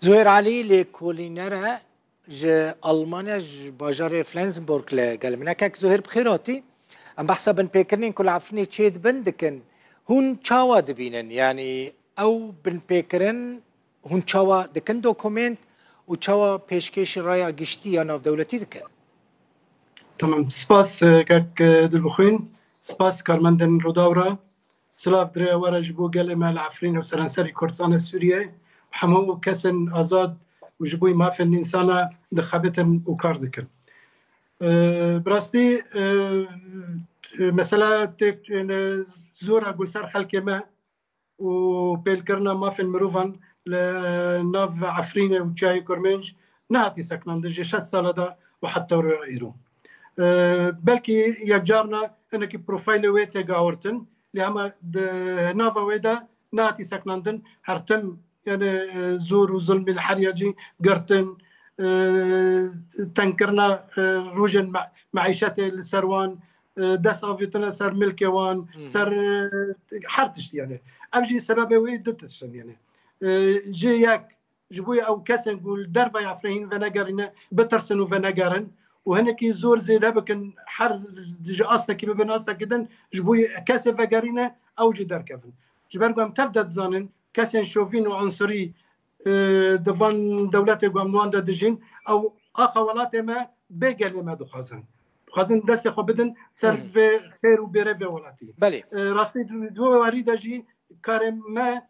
زهير علي لكولينرا ج ألمانيا ج باجار فلانسبورغ لقلمنا كاك زهير بخيراتي ام بحسب بيكرنين كل عفرني تشيد بندكن هون تشاوا دبينن يعني او بن بيكرن هون تشاوا دكن دوكومنت و تشاوا بيشكيش رايا قشتي انا في دولتي دكن. تمام سپاس كاك دلبخوين سپاس كارمندن روداورا سلاف دري ورج بو قلم العفرين وسرانسري كردستان سوريا وحمو كسن ازاد وجبوي ما في الانسان دخبتن وكاردكن براستي مثلا زور اقول سر خلق ما وبيلكرنا ما في المروفان لناف عفرينه وجاي كرمنج ناتي سكنان دجي 6 سال دا وحتى ايرو بلكي يجارنا انك بروفايل ويتا غاورتن لما نافا ويدا ناتي سكناندن هرتن يعني زور وظلم الحريجي قرتن تنكرنا روجن معيشته السروان دس افيتنا سر ملكوان سر حرتش يعني ابجي سبب ويدتشن يعني جي ياك جبوي او كسن قول دربا يعفرين فناغرين بترسن وفناغرن وهناك زور زي لابكن حر دجا اصلا كيما بين اصلا كدن جبوي كاسه فاغارينا او جي دركفن جبرقم تبدا تزانن كاسن شوفين وعنصري دفان دولات قوموان دجين او اخوالات ما بيقل ما دخازن خازن دست خو بدن سر خير وبرفه ولاتي بله راستي دو وريدا جي كارم ما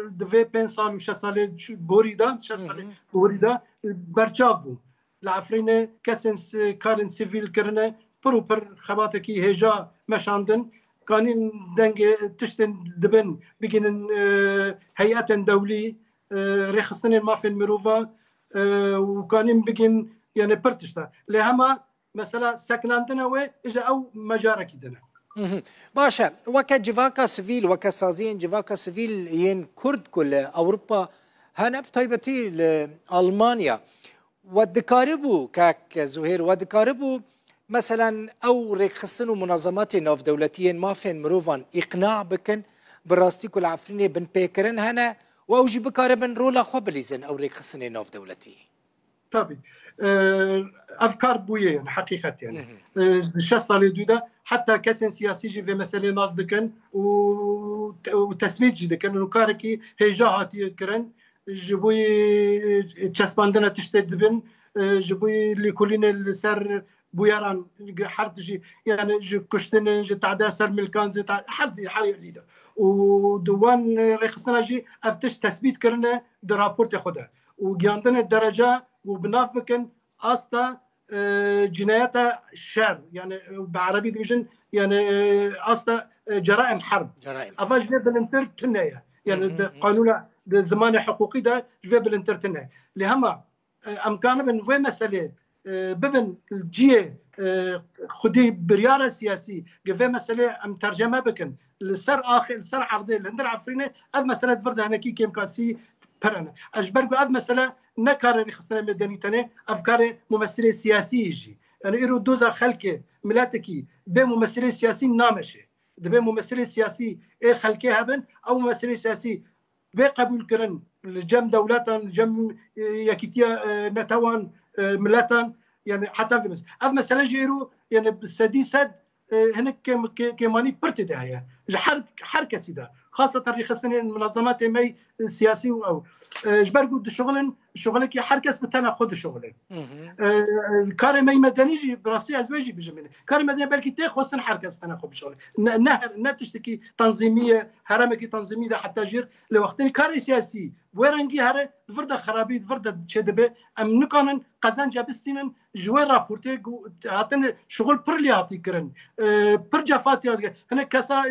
دفي بنسان وش سال بوريدا 6 سال بوريدا برجابو العفرينه كسن كارن سيفيل كرنا بروبر خباتكي هجا مشاندن كانين دنگ تشتن دبن بيجن هيئه دولي رخصتن ما في المروفا وكانين بيجن يعني برتشتا لهما مثلا سكناندنا و اجا او مجارك دنا باشا وكا جفاكا سفيل وكا سازين جفاكا سفيل ين كرد كل اوروبا هنا بطيبتي لالمانيا ودكاربو كاك زهير ودكاربو مثلا او رخصن منظمات ناف دولتيين ما فين مروفان اقناع بكن براستي كل عفريني بن بيكرن هنا واوجي بكاربن رولا خبليزن او رخصن ناف دولتي طبعا افكار بويه يعني حقيقه يعني الشخص اللي دودا حتى كسن سياسي جي في مساله ناس دكن وتسميت جي دكن وكاركي هيجاهاتي كرن جبوي تشسباندنا تشتد بن جبوي اللي كلنا السر بويران حرد جي يعني جي كشتن جي تعدا سر ملكان زي حد حي ليدا ودوان رخصنا جي افتش تثبيت كرنا درابورت خدا وجاندنا الدرجه وبناف بكن استا جنايات الشر يعني بعربي ديفيجن يعني استا جرائم حرب افاج بالانتر تنايا يعني قانون زمان حقوقي ده جوي بالانتر تنايا لهما امكانه من وين مساله ببن الجي خدي برياره سياسي جوي مساله ام ترجمه بكن السر اخر السر عرضي لندر عفرينه اف مساله فرد هنا كي كيم كاسي برنا اجبركو اف مساله نكار رخصنا مدني تاني افكار ممثل سياسي يجي يعني ايرو دوزا خلق ملاتكي بممثل سياسي نامشه دبي ممثل سياسي اي خلقي هبن او ممثل سياسي بقبول كرن الجم دولاتن جم يكيتيا نتوان ملاتن يعني حتى في بس اف مثلا جيرو يعني بالسديسد هناك كماني برتدي هي حركه سيده خاصه رخصنا المنظمات مي السياسي او جبرقو شغلك حركه بتناقض شغله كار مي مدني جي براسي ازواجي بجمله كار مدني بلكي تخصن حركه بتناقض شغله نه تشتكي تنظيميه هرمكي تنظيميه حتى جير لوقتين كار سياسي ورنجي هره فرد خرابي فرد شدبه ام نكانن قزان جابستين جوي رابورتي هاتن شغل برلياتي كرن برجافاتي هنا كسا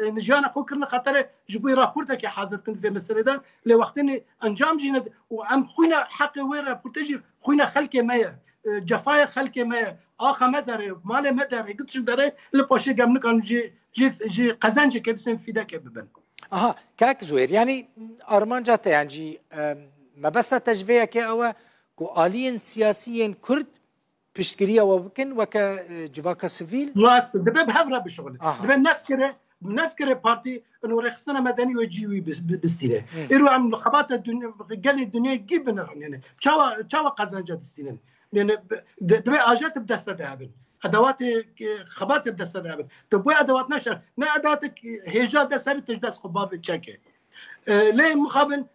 جانا خو كرن خاطر جبوي رابورتك حاضر كنت في مساله ده لوقتين انجام جينا وام خوينا حق وين رابورتجي خوينا خلك مايا جفايا خلك مايا اخ مدري مال مدري قلت شو دري لبوشي قام كان جي قزانجي كبسن في ذاك ببن اها كاك زوير يعني ارمان جاتا يعني ما بس تجفيه كي او كو سياسيين كرد بشكريا وبكن وك جواكا سيفيل لاست دبي بهبره بشغل دبي نفكره نفكر بارتي انه رخصنا مدني وجيوي بستيله ايرو عم خبات الدنيا قال الدنيا جيبنا يعني تشاوا قزنجه دستيله يعني دبي اجات بدست ذهب ادوات خبات بدست ذهب تبوي ادوات نشر نا اداتك هيجا دست تجدس خباب تشكي ليه مقابل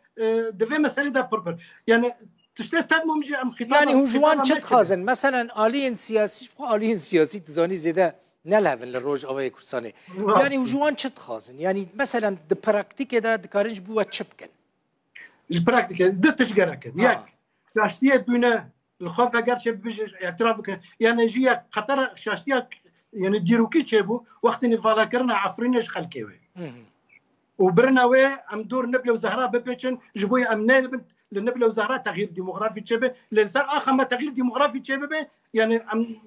دفي مسألة ده بربر يعني تشتري تدمم جي ام خطاب يعني هو جوان چت خازن مثلا آلين سياسي آلين سياسي تزاني زيدا نلعبن للروج أوي كرساني يعني هو جوان چت خازن يعني مثلا د براكتيك ده دكارنج بوا تشبكن البراكتيك ده تشجرك ياك شاشتيه بنا الخوف اگر شي بيجي اعترافك يعني جي خطر شاشتيه يعني ديروكي تشبو وقت نفالا كرنا عفرينش خلكيوي وبرناوي ام دور نبله وزهراء ببيتشن جبوي امنين للنبله وزهراء تغيير ديموغرافي تشبه لانسان اخر ما تغيير ديموغرافي تشبه يعني ام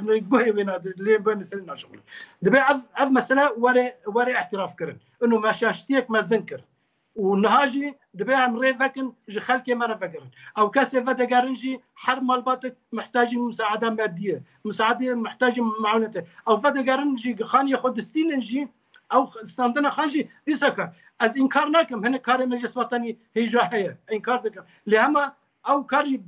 بوهي وين اللي بين مسلنا شغل دبي اب مساله وري اعتراف كرن انه ما شاشتيك ما زنكر ونهاجي دبي عم ريفكن جي خلكي ما رفكرن او كاسي فدا جارنجي حرب مالباتك محتاجين مساعده ماديه مساعده محتاجين معونته او فدا جارنجي خان ياخذ ستينجي او استندنا خانجي ديسكا از انكار ناكم هنا كار مجلس وطني هي جاهيه انكار دك لهما او كارجي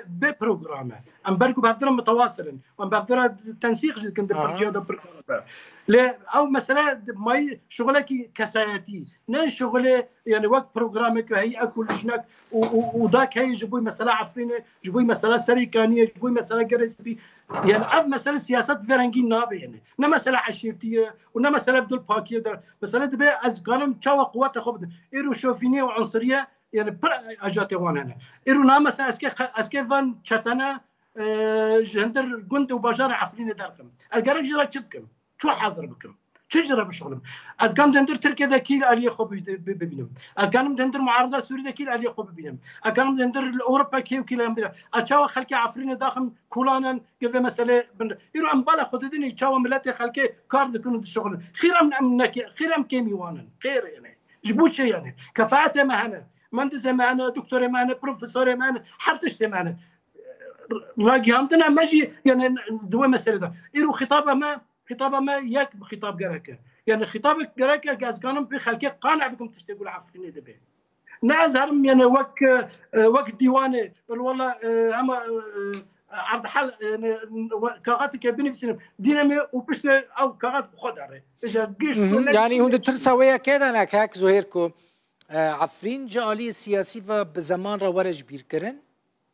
بي بروجرام ام بركو بهدر متواصلا وام بهدر تنسيق جد كنت برجي هذا بروجرام لا او مثلا ماي شغلك كسايتي نا شغله يعني وقت بروجرامك هي اكل جنك وذاك هي جبوي مساله عفرينه جبوي مساله سريكانيه جبوي مساله جرسبي يعني اب مساله سياسات فرنجي نابي يعني نا مساله عشيرتيه ونا مساله بدل باكيه مساله دبي از قانون تشوا قوات خبد ايرو شوفينيه وعنصريه يعني بر اجاتي وانا ايرو نا مساله اسكي فان تشتنا جندر كنت وبجار عفرينه داركم الجرك جرا تشكم شو حاضر بكم تجرى بشغلهم از كان دندر تركيا دكيل علي خو ببينهم كانوا دندر معارضه سوريا دكيل علي خو ببينهم كانوا دندر اوروبا كيو كلام بلا اتشاو خلكي عفرين داخل كولانا كيف مساله يرو ام بالا خددني تشاو ملاتي خلكي كارد كانوا الشغل خير من خير كيمي وانا خير يعني جبوت شيء يعني كفاءته معنا مهندس معنا دكتور معنا بروفيسور معنا حتى معنا لاقي عندنا ماجي يعني دوا مساله ده يرو خطابه ما يك بخطاب جركه يعني خطابك جركه جاز كانوا بخلكي قانع بكم تشتغلوا عفرين دبي نازهم يعني وك ديوانه والله اما عرض حل كاغاتك بنفسنا دينامي وبش او كاغات بخد عليه يعني هون ترسويه كده انا كاك زهيركو عفرين جالي السياسي بزمان را ورج بير كرن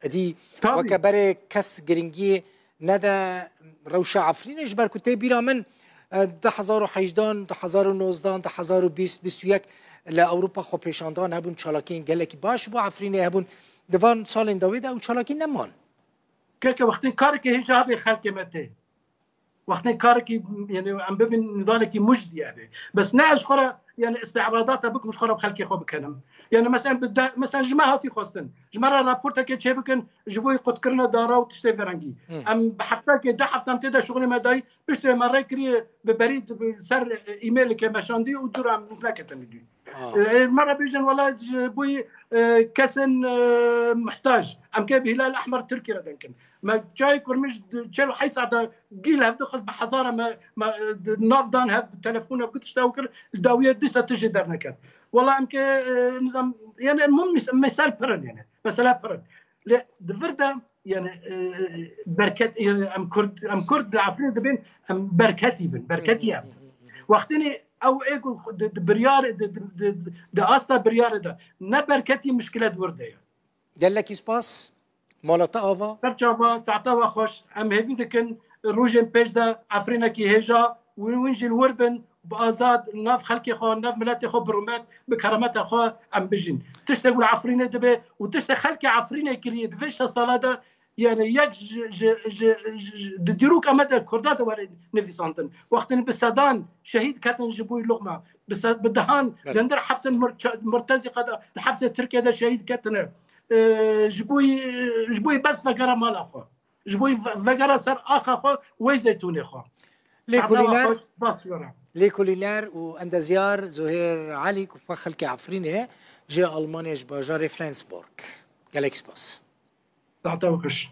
دي وكبر كس جرينجي ندا روشة عفرين اجبر كتاب بيرا من 2018 2019 2020 21 لأوروبا خو پیشاندان هبون چالاکین گلکی باش بو عفرینه هبون دوان سالین داویده او چالاکین نمان که وقتی کاری که هیچ هبه خلق مته وقتی کاری که يعني عم ببين نضالك مجدي يعني بس ناج خرا يعني استعراضات بك مش خرا بخلقي خو بكلام يعني مثلا جماعه هاتي خوستن جماعه رابورتا كي تشبكن جبوي قد كرنا دارا وتشتي فرنجي ام بحثا كي ده حفتم تدا شغل ما داي بشتي مره كري ببريد بسر ايميل كي مشاندي ودور عم نفكتن دي مره بيجن والله بوي كسن محتاج ام كي الهلال الاحمر تركي ردنكن ما جاي كرمش تشلو حيصعد قيل هبدا خص بحزاره ما نافدان هب تليفونه قلت توكل الداويه دسه تجي درنكن والله ام كي نظام يعني المهم مثال برن يعني مثلا برن لا دفردا يعني بركات يعني ام كرد العفرين دبين ام بركتي وقتني او ايكو بريار ده اصلا بريار ده نبركتي مشكله ورده قال لك سباس مالتا افا برجابا ساعتها خوش ام هيفي دكن روجن بيج ده عفرينا كي هجا وينجي الوربن بازاد ناف خلكي خو ناف ملاتي خو برومات بكرامات خو ام بجين تشتغل عفرينا دبي وتشتغل خلكي عفرينا كري دفش صلاده يعني يك ديروك امد كردات ورد نفسانتن وقت بالسودان شهيد كاتن جبوي لقمه بس بدهان دندر حبس مرتزقه الحبس تركيا ده شهيد كاتن جبوي بس فقره مال اخو جبوي فقره سر اخو ويزيتوني خو ليكولينار واندزيار زهير علي كفخلكي عفرينه جاء المانيا جباجار فلانسبورغ جالكس باس تعطوكش